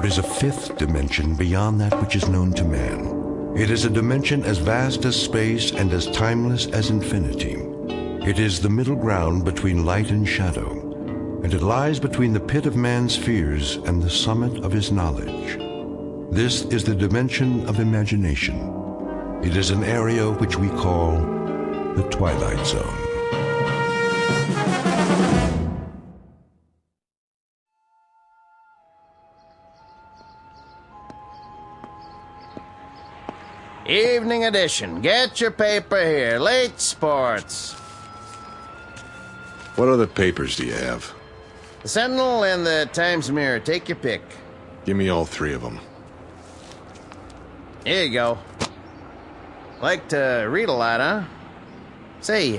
There is a fifth dimension beyond that which is known to man. It is a dimension as vast as space and as timeless as infinity. It is the middle ground between light and shadow, and it lies between the pit of man's fears and the summit of his knowledge. This is the dimension of imagination. It is an area which we call the Twilight Zone. Evening edition. Get your paper here. Late sports. What other papers do you have? The Sentinel and the Times-Mirror. Take your pick. Give me all three of them. Here you go. Like to read a lot, huh? Say,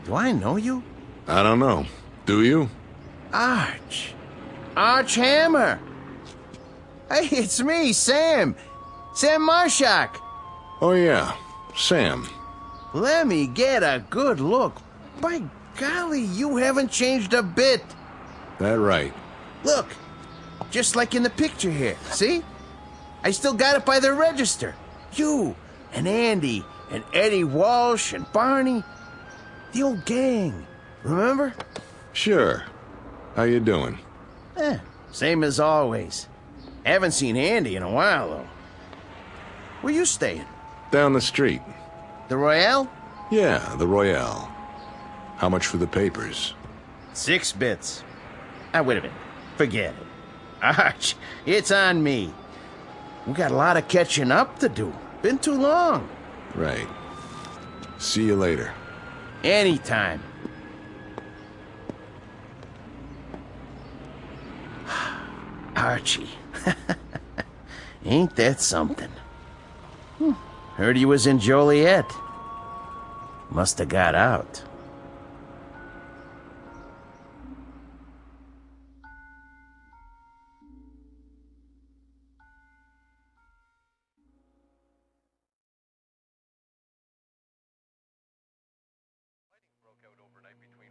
do I know you? I don't know. Do you? Arch Hammer. Hey, it's me, Sam. Sam Marshak. Oh, yeah. Sam. Let me get a good look. By golly, you haven't changed a bit. That right. Look, just like in the picture here, see? I still got it by the register. You and Andy and Eddie Walsh and Barney. The old gang, remember? Sure. How you doing? Same as always. Haven't seen Andy in a while, though. Where you staying? Down the street. The Royale? Yeah, the Royale. How much for the papers? 6 bits. Wait a minute. Forget it. Arch, it's on me. We got a lot of catching up to do. Been too long. Right. See you later. Anytime. Archie. Ain't that something? Heard he was in Joliet. Must have got out.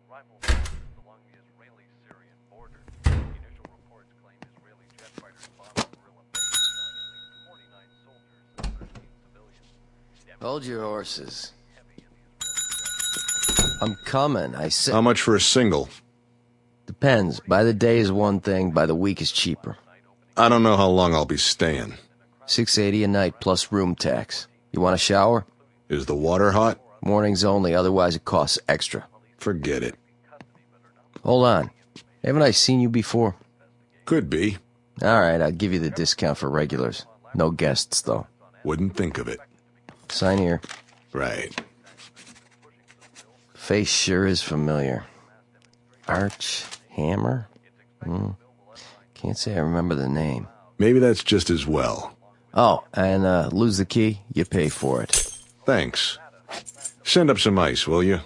Rival forces along the Israeli-Syrian border. Initial reports claim Israeli jet fighters bombed guerrilla base, killing at least 49 soldiers and 13 civilians. Hold your horses. I'm coming, I said. How much for a single? Depends. By the day is one thing, by the week is cheaper. I don't know how long I'll be staying. $6.80 a night plus room tax. You want a shower? Is the water hot? Mornings only, otherwise it costs extra. Forget it. Hold on. Haven't I seen you before? Could be. All right, I'll give you the discount for regulars. No guests, though. Wouldn't think of it. Sign here. Right. Face sure is familiar. Arch Hammer? Can't say I remember the name. Maybe that's just as well. Oh, and lose the key, you pay for it. Thanks. Send up some ice, will you?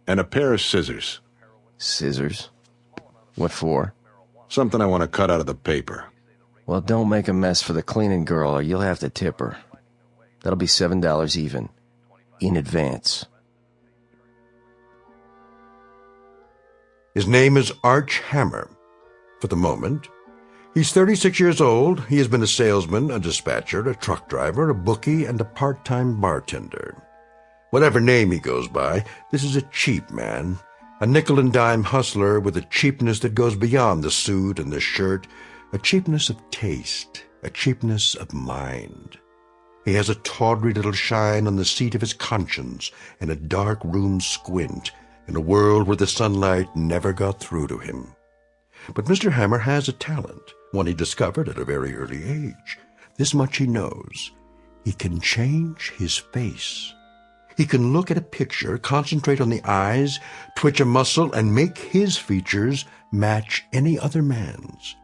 And a pair of scissors. Scissors? What for? Something I want to cut out of the paper. Well, don't make a mess for the cleaning girl or you'll have to tip her. That'll be $7 even. In advance. His name is Arch Hammer. For the moment, he's 36 years old. He has been a salesman, a dispatcher, a truck driver, a bookie, and a part-time bartender. Whatever name he goes by, this is a cheap man, a nickel-and-dime hustler with a cheapness that goes beyond the suit and the shirt, a cheapness of taste, a cheapness of mind. He has a tawdry little shine on the seat of his conscience and a dark room squint in a world where the sunlight never got through to him. But Mr. Hammer has a talent, one he discovered at a very early age. This much he knows. He can change his face. He can look at a picture, concentrate on the eyes, twitch a muscle, and make his features match any other man's.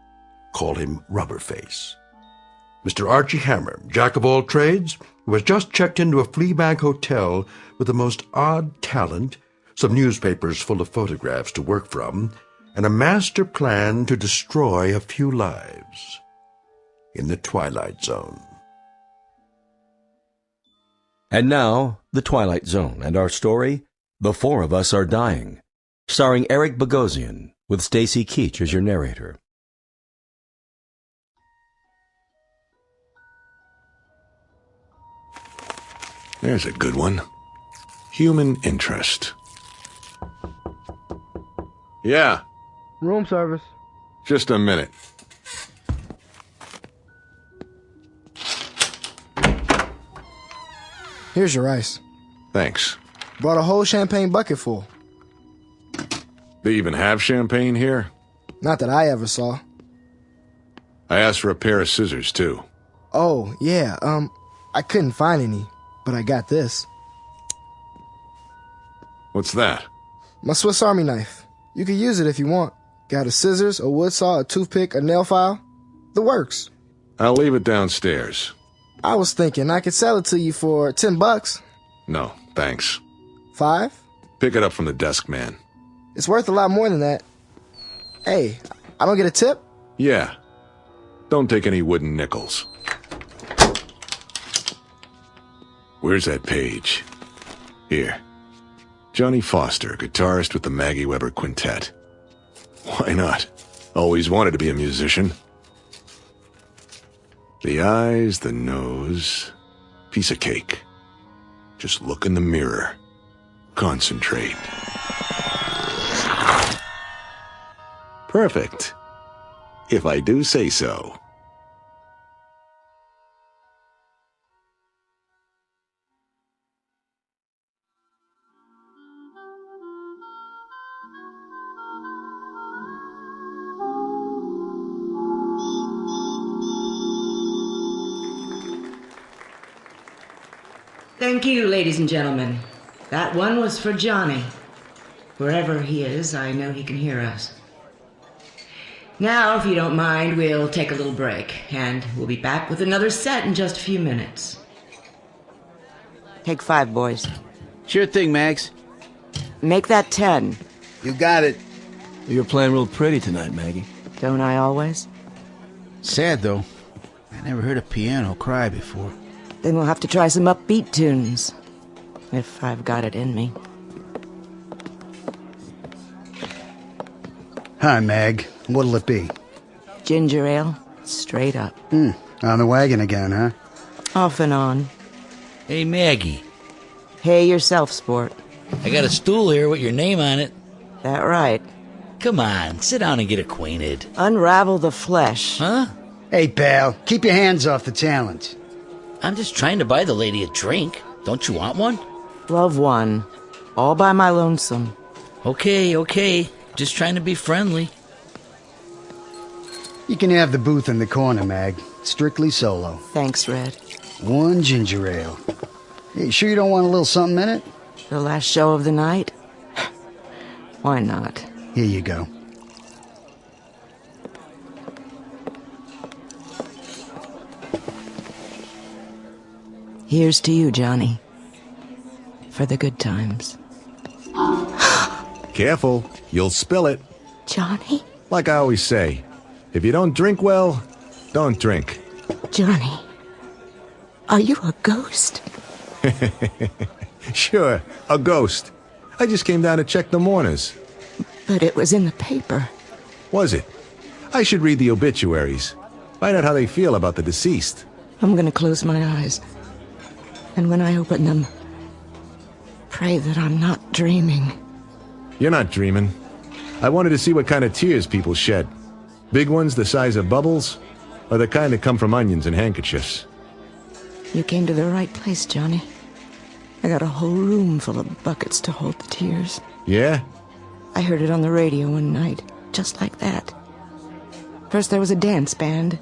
Call him Rubberface. Mr. Archie Hammer, jack of all trades, who has just checked into a Fleabag hotel with the most odd talent, some newspapers full of photographs to work from, and a master plan to destroy a few lives in the Twilight Zone. And now, The Twilight Zone, and our story, The Four of Us Are Dying, starring Eric Bogosian, with Stacy Keach as your narrator. There's a good one. Human interest. Yeah, Room service. just a minute. Here's your ice. Thanks. Brought a whole champagne bucket full. They even have champagne here? Not that I ever saw. I asked for a pair of scissors, too. Oh, yeah, I couldn't find any, but I got this. What's that? My Swiss Army knife. You can use it if you want. Got a scissors, a wood saw, a toothpick, a nail file. The works. I'll leave it downstairs. I was thinking I could sell it to you for $10. No, thanks. 5? Pick it up from the desk man. It's worth a lot more than that. Hey, I don't get a tip? Yeah. Don't take any wooden nickels. Where's that page? Here. Johnny Foster, guitarist with the Maggie Weber Quintet. Why not? Always wanted to be a musician. The eyes, the nose. Piece of cake. Just look in the mirror. Concentrate. Perfect. If I do say so. Thank you, ladies and gentlemen. That one was for Johnny. Wherever he is, I know he can hear us. Now, if you don't mind, we'll take a little break, and we'll be back with another set in just a few minutes. Take 5, boys. Sure thing, Max. Make that 10. You got it. You're playing real pretty tonight, Maggie. Don't I always? Sad, though. I never heard a piano cry before. Then we'll have to try some upbeat tunes. If I've got it in me. Hi, Mag. What'll it be? Ginger ale, straight up. On the wagon again, huh? Off and on. Hey, Maggie. Hey yourself, sport. I got a stool here with your name on it. That right. Come on, sit down and get acquainted. Unravel the flesh. Huh? Hey, pal, keep your hands off the talent. I'm just trying to buy the lady a drink. Don't you want one? Love one. All by my lonesome. Okay. Just trying to be friendly. You can have the booth in the corner, Mag. Strictly solo. Thanks, Red. 1 ginger ale. Hey, sure you don't want a little something in it? The last show of the night? Why not? Here you go. Here's to you, Johnny. For the good times. Careful, you'll spill it. Johnny? Like I always say, if you don't drink well, don't drink. Johnny, are you a ghost? Sure, a ghost. I just came down to check the mourners. But it was in the paper. Was it? I should read the obituaries. Find out how they feel about the deceased. I'm gonna close my eyes. And when I open them, pray that I'm not dreaming. You're not dreaming. I wanted to see what kind of tears people shed. Big ones the size of bubbles, or the kind that come from onions and handkerchiefs. You came to the right place, Johnny. I got a whole room full of buckets to hold the tears. Yeah? I heard it on the radio one night, just like that. First there was a dance band,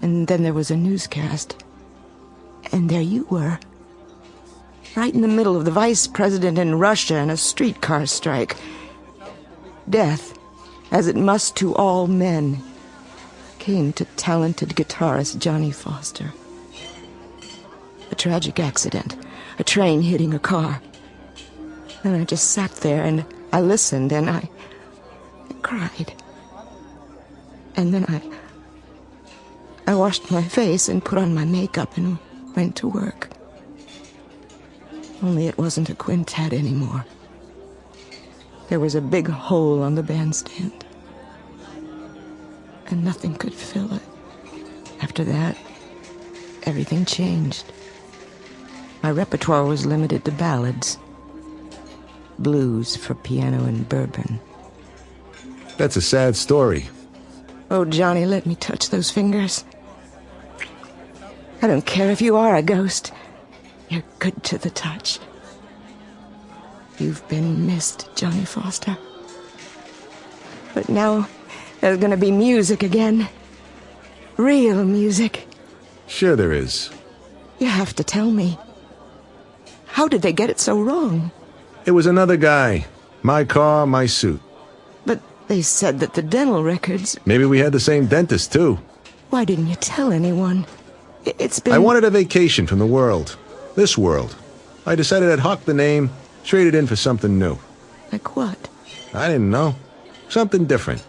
and then there was a newscast. And there you were. Right in the middle of the vice president in Russia and a streetcar strike. Death, as it must to all men, came to talented guitarist Johnny Foster. A tragic accident, a train hitting a car. And I just sat there and I listened and I cried. And then I washed my face and put on my makeup and went to work. Only it wasn't a quintet anymore. There was a big hole on the bandstand. And nothing could fill it. After that, everything changed. My repertoire was limited to ballads. Blues for piano and bourbon. That's a sad story. Oh, Johnny, let me touch those fingers. I don't care if you are a ghost. You're good to the touch. You've been missed, Johnny Foster. But now there's gonna be music again. Real music. Sure there is. You have to tell me. How did they get it so wrong? It was another guy. My car, my suit. But they said that the dental records... Maybe we had the same dentist, too. Why didn't you tell anyone? It's been... I wanted a vacation from the world. This world. I decided I'd hawk the name, trade it in for something new. Like what? I didn't know. Something different.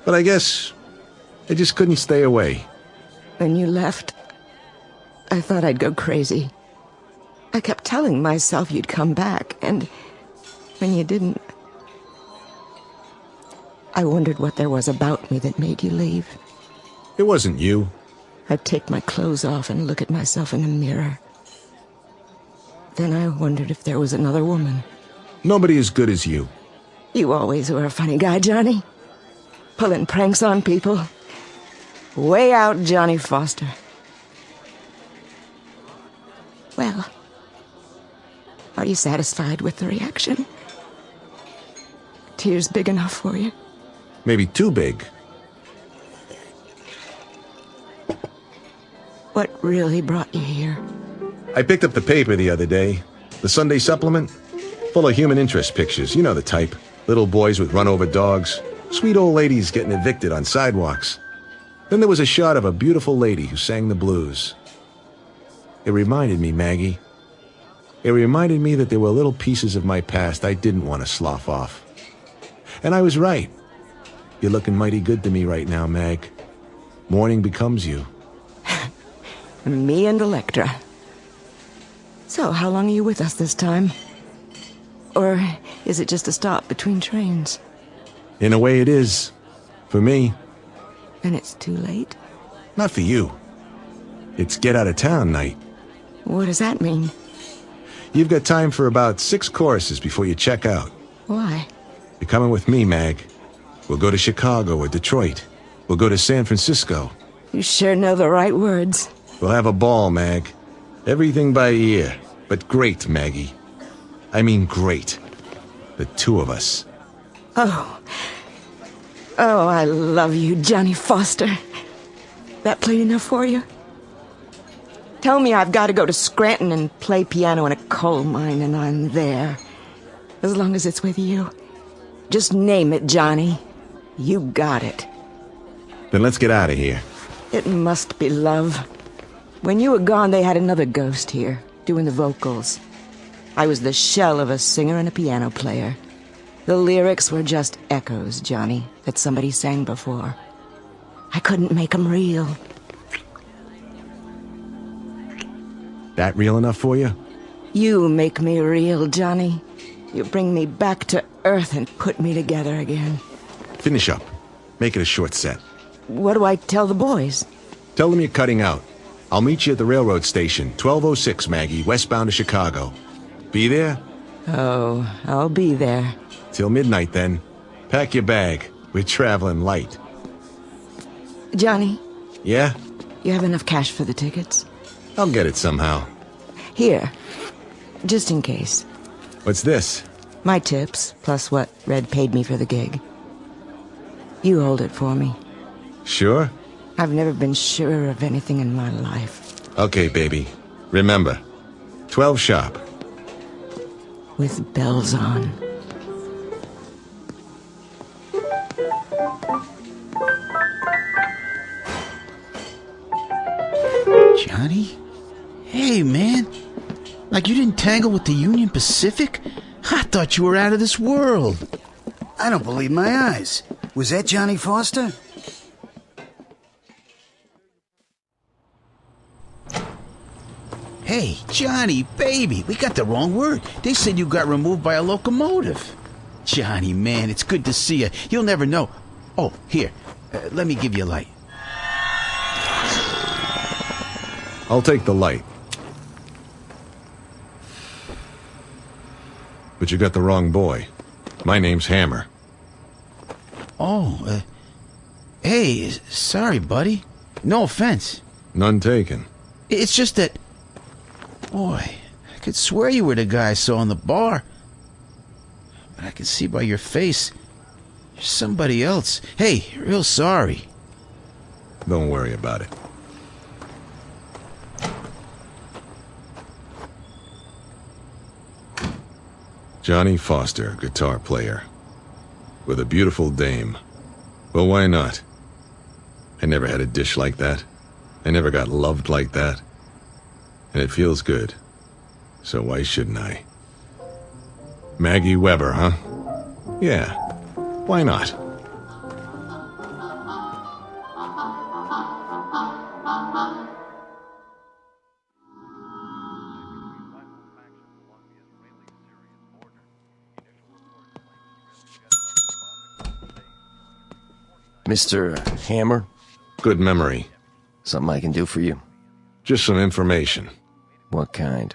But I guess I just couldn't stay away. When you left, I thought I'd go crazy. I kept telling myself you'd come back, and when you didn't, I wondered what there was about me that made you leave. It wasn't you. I'd take my clothes off and look at myself in the mirror. Then I wondered if there was another woman. Nobody as good as you. You always were a funny guy, Johnny. Pulling pranks on people. Way out, Johnny Foster. Well, are you satisfied with the reaction? Tears big enough for you? Maybe too big. What really brought you here? I picked up the paper the other day. The Sunday supplement. Full of human interest pictures. You know the type. Little boys with run-over dogs. Sweet old ladies getting evicted on sidewalks. Then there was a shot of a beautiful lady who sang the blues. It reminded me, Maggie. It reminded me that there were little pieces of my past I didn't want to slough off. And I was right. You're looking mighty good to me right now, Mag. Morning becomes you. Me and Electra. So, how long are you with us this time? Or is it just a stop between trains? In a way it is. For me. And it's too late? Not for you. It's get out of town night. What does that mean? You've got time for about 6 choruses before you check out. Why? You're coming with me, Mag. We'll go to Chicago or Detroit. We'll go to San Francisco. You sure know the right words. We'll have a ball, Mag. Everything by ear. But great, Maggie. I mean great. The two of us. Oh, I love you, Johnny Foster. That plain enough for you? Tell me I've got to go to Scranton and play piano in a coal mine, and I'm there. As long as it's with you. Just name it, Johnny. You got it. Then let's get out of here. It must be love. When you were gone, they had another ghost here, doing the vocals. I was the shell of a singer and a piano player. The lyrics were just echoes, Johnny, that somebody sang before. I couldn't make them real. That real enough for you? You make me real, Johnny. You bring me back to earth and put me together again. Finish up. Make it a short set. What do I tell the boys? Tell them you're cutting out. I'll meet you at the railroad station, 1206, Maggie, westbound to Chicago. Be there? Oh, I'll be there. Till midnight, then. Pack your bag. We're traveling light. Johnny? Yeah? You have enough cash for the tickets? I'll get it somehow. Here. Just in case. What's this? My tips, plus what Red paid me for the gig. You hold it for me. Sure? I've never been sure of anything in my life. Okay, baby. Remember, 12 sharp. With bells on. Johnny? Hey, man. Like you didn't tangle with the Union Pacific? I thought you were out of this world. I don't believe my eyes. Was that Johnny Foster? Hey, Johnny, baby, we got the wrong word. They said you got removed by a locomotive. Johnny, man, it's good to see you. You'll never know. Oh, here, let me give you a light. I'll take the light. But you got the wrong boy. My name's Hammer. Oh, hey, sorry, buddy. No offense. None taken. It's just that... Boy, I could swear you were the guy I saw in the bar. But I can see by your face, you're somebody else. Hey, real sorry. Don't worry about it. Johnny Foster, guitar player. With a beautiful dame. Well, why not? I never had a dish like that. I never got loved like that. And it feels good. So why shouldn't I? Maggie Weber, huh? Yeah. Why not? Mr. Hammer? Good memory. Something I can do for you? Just some information. What kind?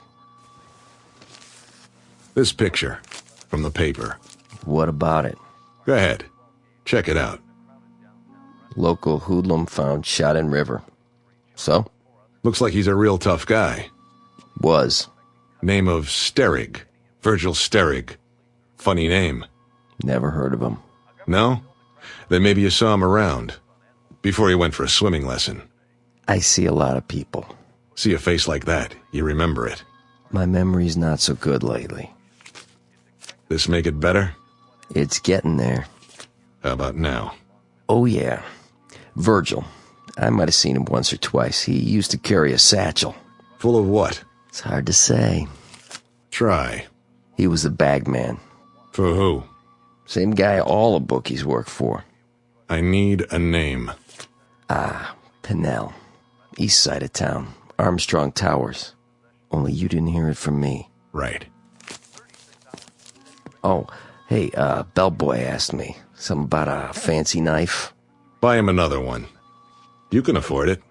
This picture from the paper. What about it? Go ahead. Check it out. Local hoodlum found shot in river. So? Looks like he's a real tough guy. Was. Name of Sterig. Virgil Sterig. Funny name. Never heard of him. No? Then maybe you saw him around. Before he went for a swimming lesson. I see a lot of people. See a face like that, you remember it. My memory's not so good lately. This make it better? It's getting there. How about now? Oh, yeah. Virgil. I might have seen him once or twice. He used to carry a satchel. Full of what? It's hard to say. Try. He was the bag man. For who? Same guy all the bookies work for. I need a name. Pinnell. East side of town. Armstrong Towers. Only you didn't hear it from me. Right. Oh, hey, bellboy asked me. Something about a fancy knife. Buy him another one. You can afford it.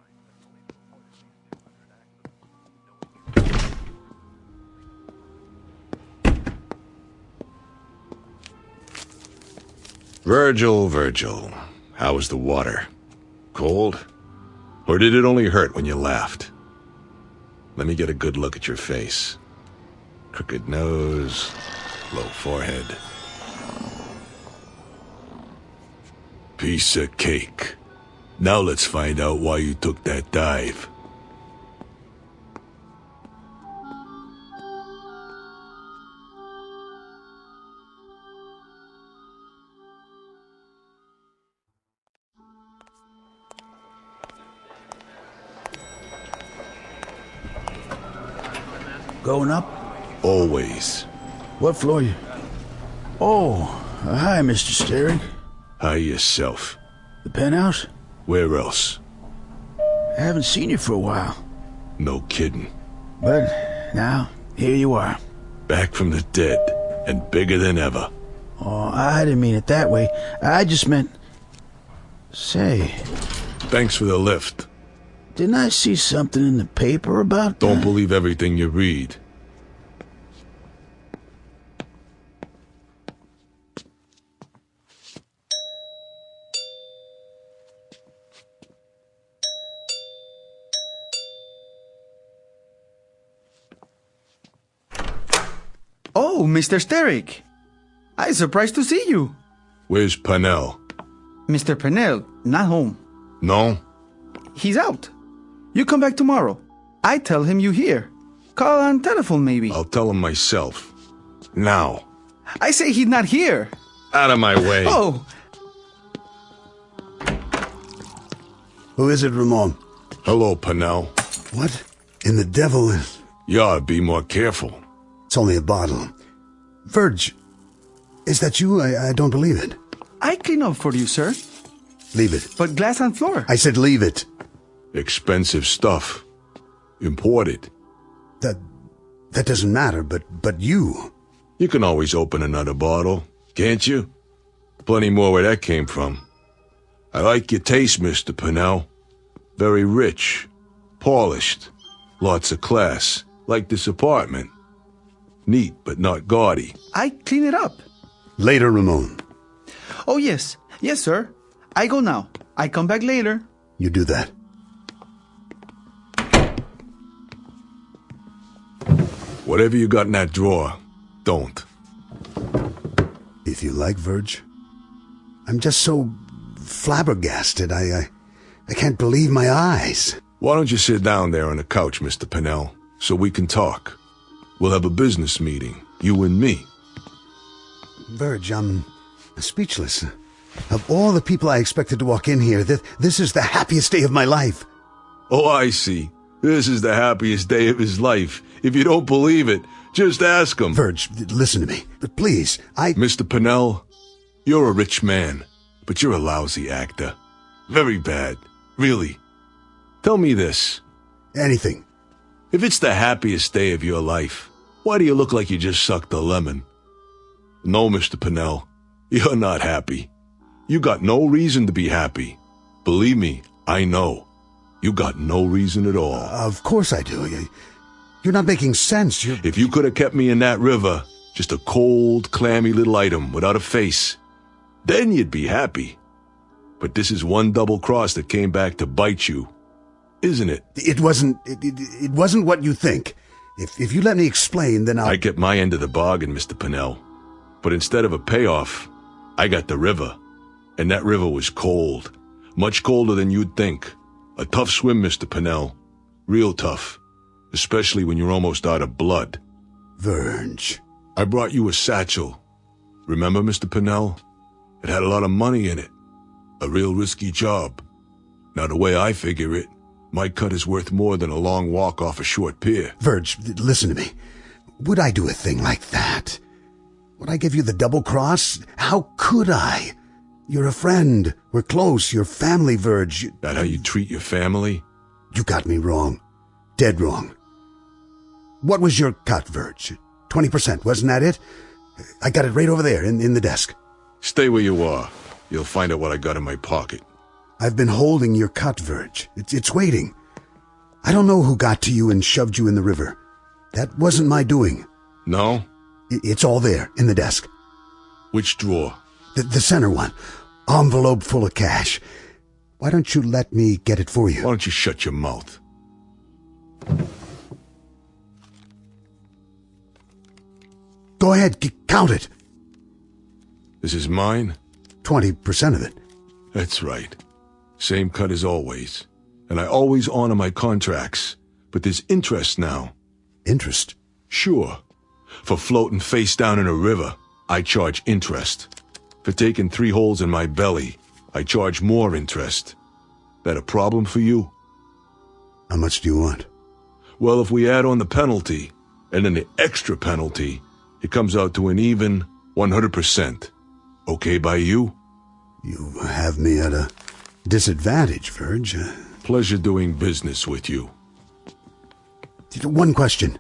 Virgil, how was the water? Cold? Or did it only hurt when you laughed? Let me get a good look at your face. Crooked nose, low forehead. Piece of cake. Now let's find out why you took that dive. Going up? Always. What floor you? Oh, hi, Mr. Sterig. Hi yourself. The penthouse? Where else? I haven't seen you for a while. No kidding. But now, here you are. Back from the dead, and bigger than ever. Oh, I didn't mean it that way. I just meant... Say, Thanks for the lift. didn't I see something in the paper about Don't that? believe everything you read. Oh, Mr. Sterig. I'm surprised to see you. Where's Pinnell? Mr. Pinnell, not home. No? He's out. You come back tomorrow. I tell him you here. Call on telephone, maybe. I'll tell him myself. Now. I say he's not here. Out of my way. Oh, Who is it, Ramon? Hello, Pinnell. What in the devil is... You ought to be more careful. It's only a bottle. Virg, is that you? I don't believe it. I clean up for you, sir. Leave it. But glass on floor. I said leave it. Expensive stuff. Imported. That doesn't matter, but you... You can always open another bottle, can't you? Plenty more where that came from. I like your taste, Mr. Pinnell. Very rich. Polished. Lots of class. Like this apartment. Neat, but not gaudy. I clean it up. Later, Ramon. Oh, yes. Yes, sir. I go now. I come back later. You do that. Whatever you got in that drawer, don't. If you like, Verge. I'm just so flabbergasted. I can't believe my eyes. Why don't you sit down there on the couch, Mr. Pennell, so we can talk? We'll have a business meeting, you and me. Verge, I'm speechless. Of all the people I expected to walk in here, this is the happiest day of my life. Oh, I see. This is the happiest day of his life. If you don't believe it, just ask him. Verge, listen to me. Please, Mr. Pennell, you're a rich man, but you're a lousy actor. Very bad. Really. Tell me this. Anything. If it's the happiest day of your life, why do you look like you just sucked a lemon? No, Mr. Pennell, you're not happy. You got no reason to be happy. Believe me, I know. You got no reason at all. Of course I do. You're not making sense. If you could have kept me in that river, just a cold, clammy little item without a face, then you'd be happy. But this is one double cross that came back to bite you, isn't it? It wasn't what you think. If you let me explain, then I get my end of the bargain, Mr. Pennell. But instead of a payoff, I got the river. And that river was cold. Much colder than you'd think. A tough swim, Mr. Pennell. Real tough. Especially when you're almost out of blood. Verge. I brought you a satchel. Remember, Mr. Pennell? It had a lot of money in it. A real risky job. Now, the way I figure it, my cut is worth more than a long walk off a short pier. Verge, listen to me. Would I do a thing like that? Would I give you the double cross? How could I? You're a friend. We're close. You're family, Verge. That how you treat your family? You got me wrong. Dead wrong. What was your cut, Verge? 20%, wasn't that it? I got it right over there in the desk. Stay where you are. You'll find out what I got in my pocket. I've been holding your cut, Verge. It's waiting. I don't know who got to you and shoved you in the river. That wasn't my doing. No? It's all there in the desk. Which drawer? The center one. Envelope full of cash. Why don't you let me get it for you? Why don't you shut your mouth? Go ahead, count it. This is mine? 20% of it. That's right. Same cut as always. And I always honor my contracts. But there's interest now. Interest? Sure. For floating face down in a river, I charge interest. For taking 3 holes in my belly, I charge more interest. That a problem for you? How much do you want? Well, if we add on the penalty, and then the extra penalty, it comes out to an even 100%. Okay by you? You have me at a disadvantage, Verge. Pleasure doing business with you. One question.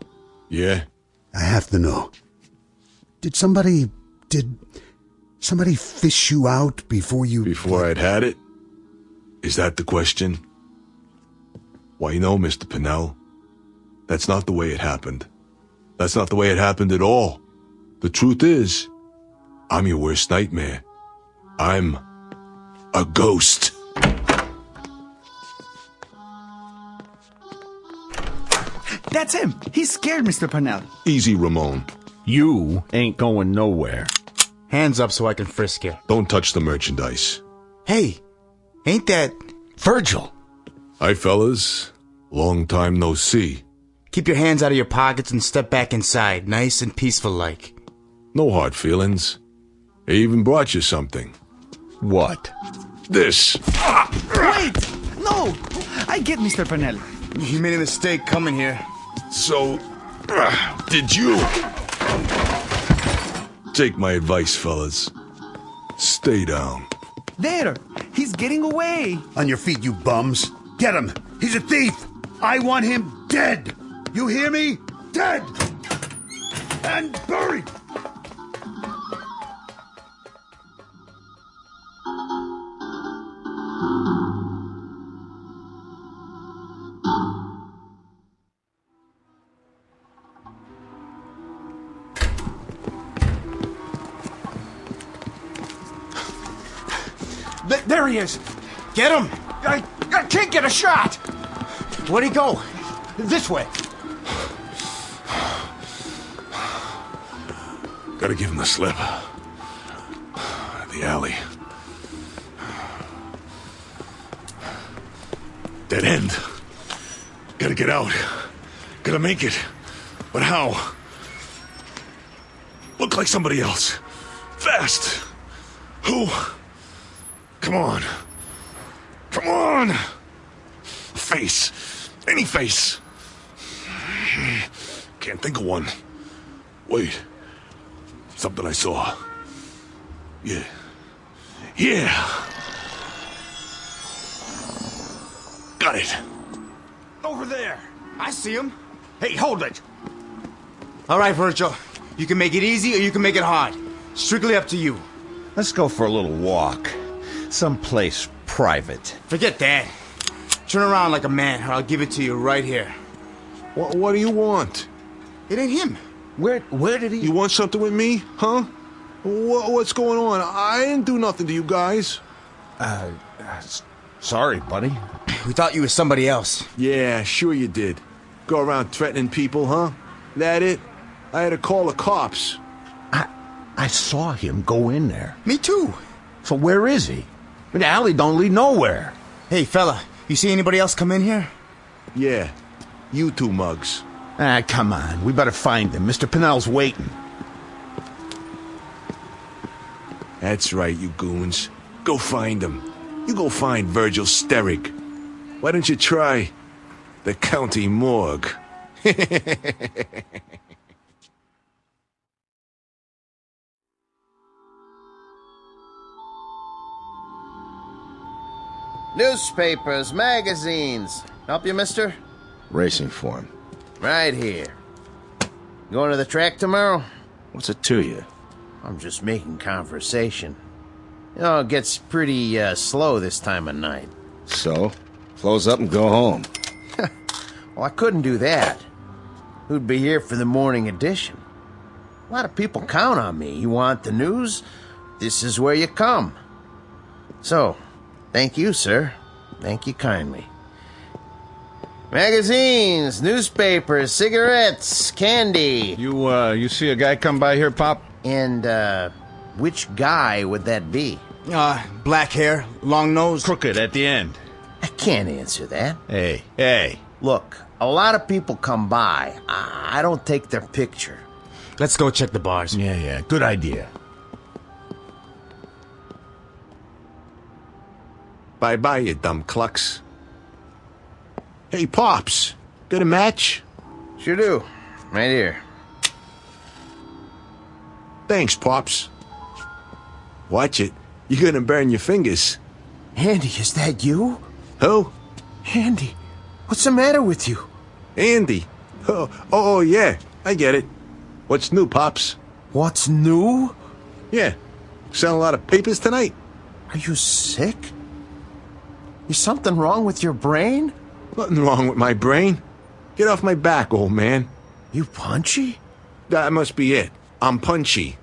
Yeah? I have to know. Did somebody fish you out before you... Before I'd had it? Is that the question? Why, no, Mr. Pennell. That's not the way it happened. That's not the way it happened at all. The truth is, I'm your worst nightmare. I'm a ghost. That's him. He's scared, Mr. Pennell. Easy, Ramon. You ain't going nowhere. Hands up so I can frisk you. Don't touch the merchandise. Hey, ain't that Virgil? Hi, fellas. Long time no see. Keep your hands out of your pockets and step back inside, nice and peaceful like. No hard feelings. I even brought you something. What? This. Wait! No! I get Mr. Pennell. You made a mistake coming here. So, did you? Take my advice, fellas. Stay down. There! He's getting away! On your feet, you bums. Get him! He's a thief! I want him dead! You hear me? Dead! And buried! There he is. Get him. I can't get a shot. Where'd he go? This way. Gotta give him the slip. The alley. Dead end. Gotta get out. Gotta make it. But how? Look like somebody else. Fast. Who? Come on. Come on. Face. Any face. Can't think of one. Wait. Something I saw. Yeah. Yeah. Got it. Over there. I see him. Hey, hold it. All right, Virgil. You can make it easy or you can make it hard. Strictly up to you. Let's go for a little walk. Someplace private. Forget that. Turn around like a man, or I'll give it to you right here. What do you want? It ain't him. Where did he... You want something with me, huh? What's going on? I didn't do nothing to you guys. Sorry, buddy. We thought you was somebody else. Yeah, sure you did. Go around threatening people, huh? That it? I had to call the cops. I saw him go in there. Me too. So where is he? The alley don't lead nowhere. Hey, fella, you see anybody else come in here? Yeah, you two mugs. Come on. We better find him. Mr. Pinnell's waiting. That's right, you goons. Go find him. You go find Virgil Sterick. Why don't you try the county morgue? Newspapers, magazines. Help you, mister? Racing form. Right here. Going to the track tomorrow? What's it to you? I'm just making conversation. You know, it gets pretty slow this time of night. So? Close up and go home. Well, I couldn't do that. Who'd be here for the morning edition? A lot of people count on me. You want the news? This is where you come. So, thank you, sir. Thank you kindly. Magazines, newspapers, cigarettes, candy. You see a guy come by here, Pop? And, which guy would that be? Black hair, long nose. Crooked at the end. I can't answer that. Hey. Look, a lot of people come by. I don't take their picture. Let's go check the bars. Yeah. Good idea. Bye-bye, you dumb clucks. Hey, Pops. Got a match? Sure do. Right here. Thanks, Pops. Watch it. You're gonna burn your fingers. Andy, is that you? Who? Andy, what's the matter with you? Andy. Oh, yeah. I get it. What's new, Pops? What's new? Yeah. Selling a lot of papers tonight? Are you sick? Is something wrong with your brain? Nothing wrong with my brain. Get off my back, old man. You punchy? That must be it. I'm punchy.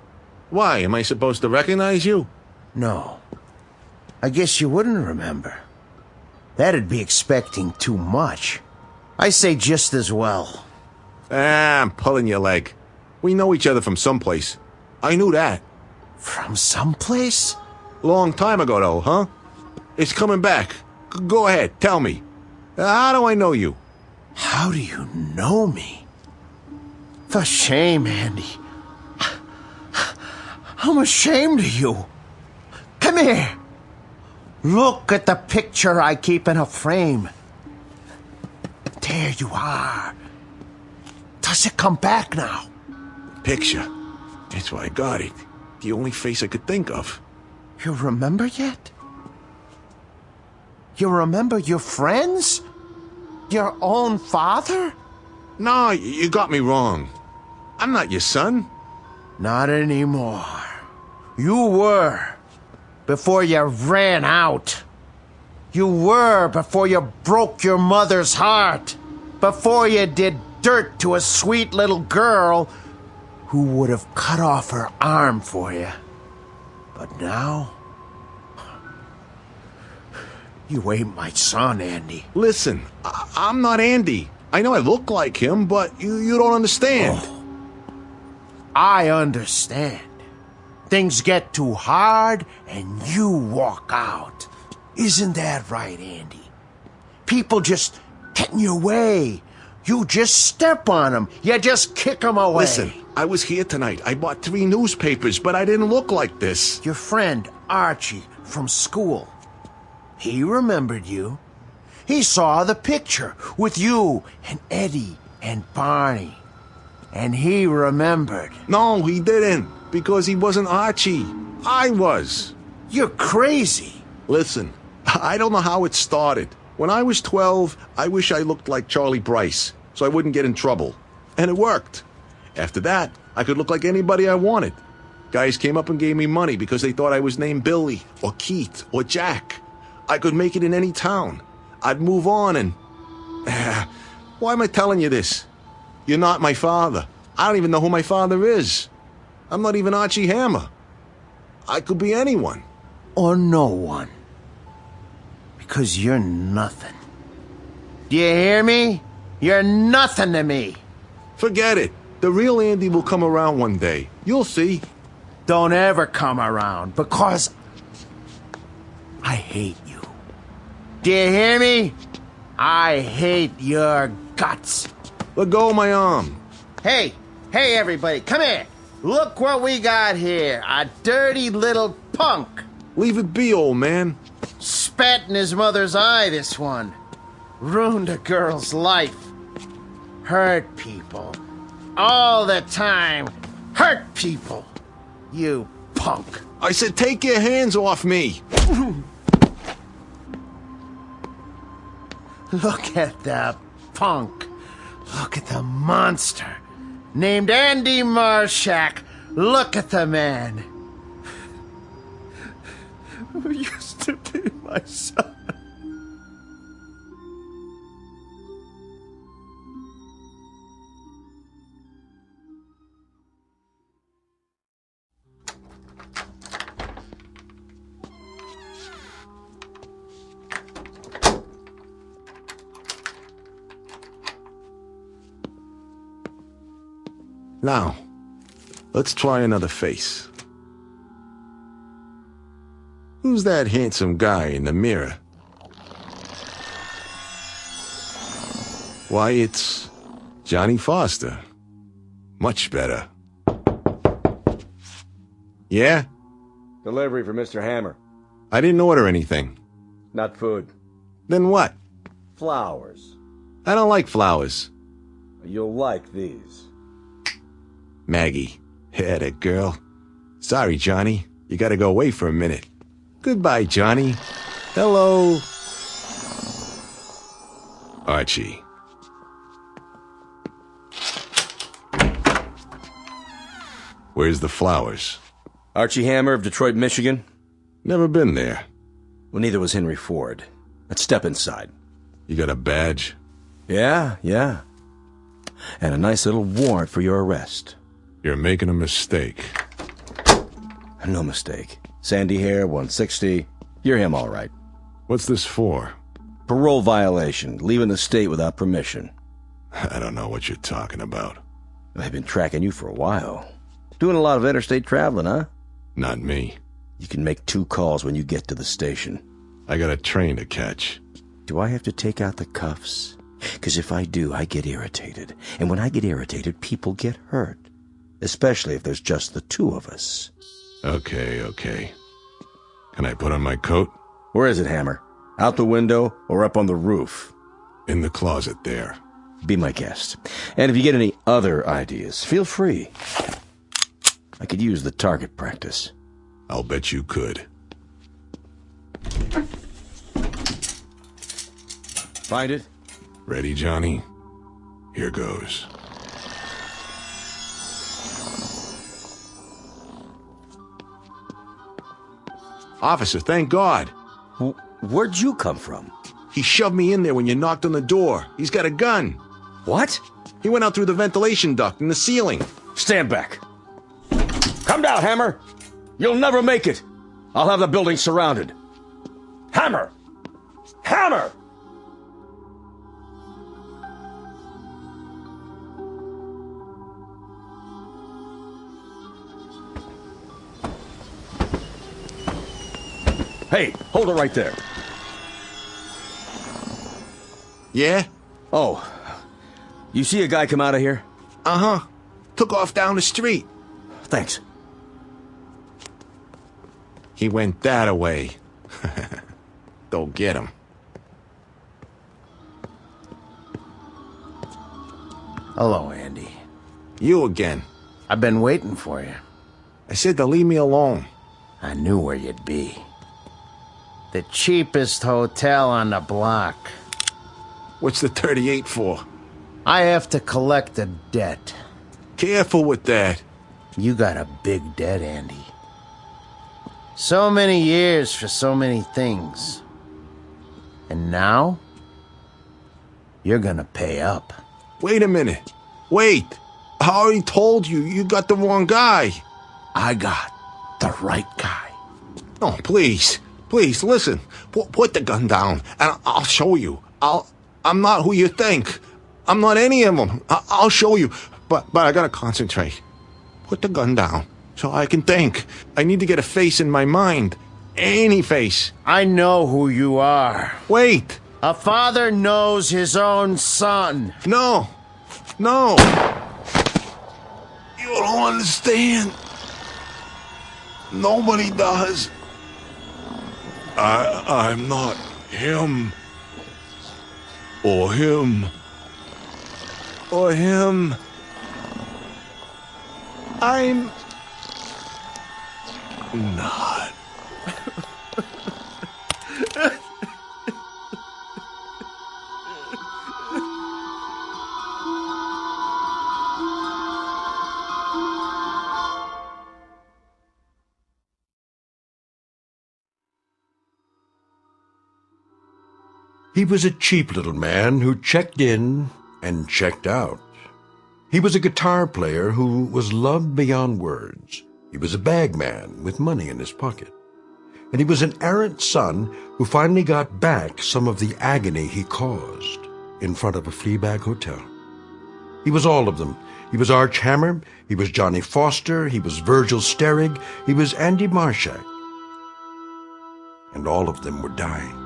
Why, am I supposed to recognize you? No. I guess you wouldn't remember. That'd be expecting too much. I say just as well. I'm pulling your leg. We know each other from someplace. I knew that. From someplace? Long time ago, though, huh? It's coming back. Go ahead, tell me. How do I know you? How do you know me? For shame, Andy. I'm ashamed of you. Come here. Look at the picture I keep in a frame. There you are. Does it come back now? Picture. That's why I got it. The only face I could think of. You remember yet? You remember your friends? Your own father? No, you got me wrong. I'm not your son. Not anymore. You were. Before you ran out. You were before you broke your mother's heart. Before you did dirt to a sweet little girl who would have cut off her arm for you. But now, You ain't my son, Andy. Listen, I'm not Andy. I know I look like him, but you don't understand. Oh. I understand. Things get too hard and you walk out. Isn't that right, Andy? People just get in your way. You just step on them. You just kick them away. Listen, I was here tonight. I bought 3 newspapers, but I didn't look like this. Your friend, Archie, from school. He remembered you. He saw the picture with you and Eddie and Barney. And he remembered. No, he didn't. Because he wasn't Archie. I was. You're crazy. Listen, I don't know how it started. When I was 12, I wish I looked like Charlie Bryce, so I wouldn't get in trouble. And it worked. After that, I could look like anybody I wanted. Guys came up and gave me money because they thought I was named Billy, or Keith, or Jack. I could make it in any town. I'd move on and... Why am I telling you this? You're not my father. I don't even know who my father is. I'm not even Archie Hammer. I could be anyone. Or no one. Because you're nothing. Do you hear me? You're nothing to me. Forget it. The real Andy will come around one day. You'll see. Don't ever come around, because I hate you. Do you hear me? I hate your guts. Let go of my arm. Hey, everybody, come here. Look what we got here. A dirty little punk. Leave it be, old man. Spat in his mother's eye, this one. Ruined a girl's life. Hurt people. All the time. Hurt people. You punk. I said take your hands off me. Look at the punk. Look at the monster. Named Andy Marshak. Look at the man. Who used to be my son. Now, let's try another face. Who's that handsome guy in the mirror? Why, it's Johnny Foster. Much better. Yeah? Delivery for Mr. Hammer. I didn't order anything. Not food. Then what? Flowers. I don't like flowers. You'll like these. Maggie. Yeah, that girl. Sorry, Johnny. You gotta go away for a minute. Goodbye, Johnny. Hello. Archie. Where's the flowers? Archie Hammer of Detroit, Michigan? Never been there. Well, neither was Henry Ford. Let's step inside. You got a badge? Yeah. And a nice little warrant for your arrest. You're making a mistake. No mistake. Sandy hair, 160. You're him, all right. What's this for? Parole violation. Leaving the state without permission. I don't know what you're talking about. I've been tracking you for a while. Doing a lot of interstate traveling, huh? Not me. You can make 2 calls when you get to the station. I got a train to catch. Do I have to take out the cuffs? Because if I do, I get irritated. And when I get irritated, people get hurt. Especially if there's just the 2 of us. Okay. Can I put on my coat? Where is it, Hammer? Out the window or up on the roof? In the closet there. Be my guest. And if you get any other ideas, feel free. I could use the target practice. I'll bet you could. Find it? Ready, Johnny? Here goes. Officer, thank God. Where'd you come from? He shoved me in there when you knocked on the door. He's got a gun. What? He went out through the ventilation duct in the ceiling. Stand back. Come down, Hammer. You'll never make it. I'll have the building surrounded. Hammer! Hammer! Hey, hold it right there. Yeah? Oh, you see a guy come out of here? Uh-huh. Took off down the street. Thanks. He went that way. Don't get him. Hello, Andy. You again. I've been waiting for you. I said to leave me alone. I knew where you'd be. The cheapest hotel on the block. What's the 38 for? I have to collect a debt. Careful with that. You got a big debt, Andy. So many years for so many things. And now, you're gonna pay up. Wait a minute. Wait. I already told you, you got the wrong guy. I got the right guy. Oh, please. Please, listen. Put the gun down, and I'll show you. I'm not who you think. I'm not any of them. I'll show you. But I gotta concentrate. Put the gun down so I can think. I need to get a face in my mind. Any face. I know who you are. Wait. A father knows his own son. No. No. You don't understand. Nobody does. I'm not him. Or him. Or him. I'm not. He was a cheap little man who checked in and checked out. He was a guitar player who was loved beyond words. He was a bagman with money in his pocket. And he was an errant son who finally got back some of the agony he caused in front of a Fleabag hotel. He was all of them. He was Arch Hammer, he was Johnny Foster, he was Virgil Sterrig, he was Andy Marshak. And all of them were dying.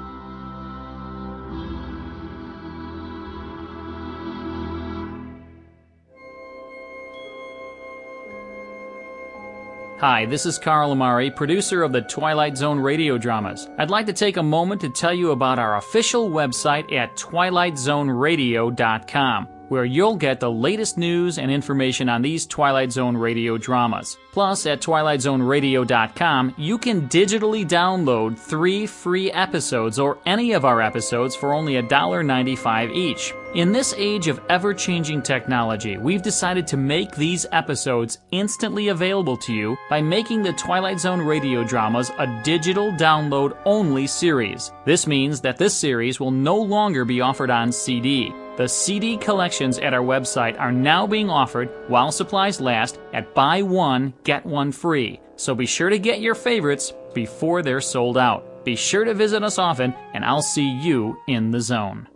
Hi, this is Carl Amari, producer of the Twilight Zone radio dramas. I'd like to take a moment to tell you about our official website at twilightzoneradio.com, where you'll get the latest news and information on these Twilight Zone radio dramas. Plus, at twilightzoneradio.com, you can digitally download 3 free episodes or any of our episodes for only $1.95 each. In this age of ever-changing technology, we've decided to make these episodes instantly available to you by making the Twilight Zone radio dramas a digital download-only series. This means that this series will no longer be offered on CD. The CD collections at our website are now being offered while supplies last at buy one, get one free. So be sure to get your favorites before they're sold out. Be sure to visit us often, and I'll see you in the zone.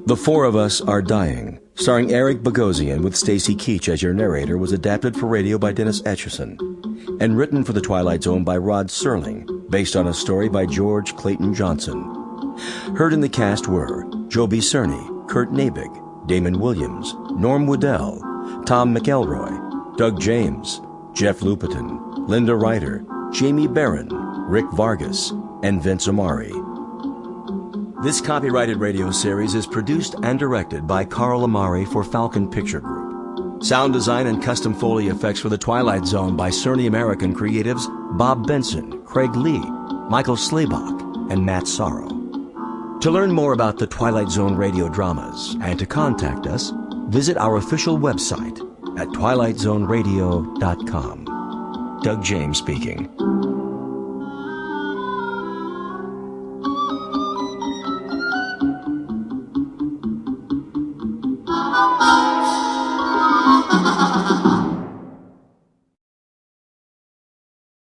The Four of Us Are Dying, starring Eric Bogosian with Stacy Keach as your narrator, was adapted for radio by Dennis Etchison and written for The Twilight Zone by Rod Serling, based on a story by George Clayton Johnson. Heard in the cast were Joby Cerny, Kurt Nabig, Damon Williams, Norm Woodell, Tom McElroy, Doug James, Jeff Lupiton, Linda Ryder, Jamie Barron, Rick Vargas, and Vince Amari. This copyrighted radio series is produced and directed by Carl Amari for Falcon Picture Group. Sound design and custom Foley effects for The Twilight Zone by Cerny American creatives Bob Benson, Craig Lee, Michael Slaybach, and Matt Sorrow. To learn more about the Twilight Zone radio dramas and to contact us, visit our official website at twilightzoneradio.com. Doug James speaking.